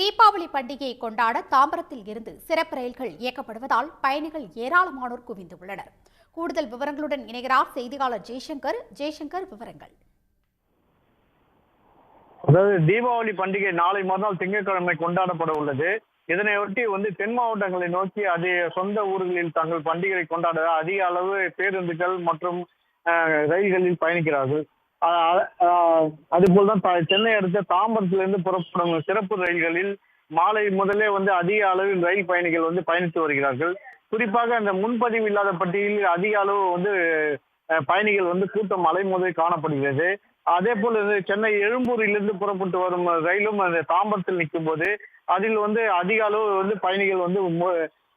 தீபாவளி பண்டிகையை கொண்டாட தாம்பரத்தில் இருந்து சிறப்பு ரயில்கள் இயக்கப்படுவதால் பயணிகள் ஏராளமானோர் குவிந்துள்ளனர். கூடுதல் விவரங்களுடன் இணைகிறார் செய்தியாளர் ஜெய்சங்கர். விவரங்கள். அதாவது தீபாவளி பண்டிகை நாளை மறுநாள் திங்கட்கிழமை கொண்டாடப்பட உள்ளது. இதனையொட்டி தென் மாவட்டங்களை நோக்கி சொந்த ஊர்களில் தங்கள் பண்டிகையை கொண்டாட அதிக அளவு பேருந்துகள் மற்றும் ரயில்களில் பயணிக்கிறார்கள். அதுபோல்தான் சென்னை அடுத்த தாம்பரத்திலிருந்து புறப்படும் சிறப்பு ரயில்களில் மாலை முதலே அதிக அளவில் ரயில் பயணிகள் பயணித்து வருகிறார்கள். குறிப்பாக அந்த முன்பதிவு இல்லாத பட்டியலில் அதிக அளவு பயணிகள் கூட்டம் அலைமோதி காணப்படுகிறது. அதே போல சென்னை எழும்பூரிலிருந்து புறப்பட்டு வரும் ரயிலும் அந்த தாம்பரத்தில் நிற்கும் போது அதில் அதிக அளவு பயணிகள்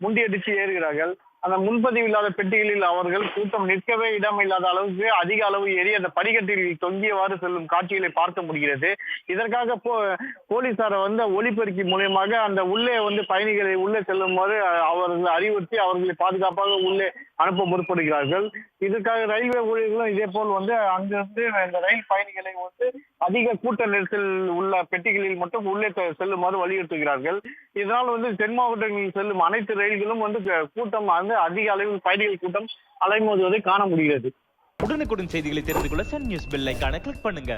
முண்டியடிச்சு ஏறுகிறார்கள். அந்த முன்பதிவு இல்லாத பெட்டிகளில் அவர்கள் கூட்டம் நிற்கவே இடம் இல்லாத அளவுக்கு அதிக அளவு ஏறி அந்த படிக்கட்டில் தொங்கியவாறு செல்லும் காட்சிகளை பார்க்க முடிகிறது. இதற்காக போலீசார் ஒலிபெருக்கி மூலியமாக அந்த உள்ளே பயணிகளை உள்ளே செல்லுமாறு அவர்கள் அறிவுறுத்தி அவர்களை பாதுகாப்பாக உள்ளே அனுப்ப முற்படுகிறார்கள். இதற்காக ரயில்வே ஊழியர்களும் இதே போல் அங்கிருந்து இந்த ரயில் பயணிகளை அதிக கூட்ட நெரிசல் உள்ள பெட்டிகளில் மட்டும் உள்ளே செல்லுமாறு வலியுறுத்துகிறார்கள். இதனால் தென் மாவட்டங்களில் செல்லும் அனைத்து ரயில்களும் கூட்டம் அதிக அளவில் பயணிகள் கூட்டம் அலைமோதுவதை காண முடிகிறது. உடனுக்குடன் செய்திகளை தெரிந்து கொள்ள சன் நியூஸ் பெல் ஐகானை கிளிக் பண்ணுங்க.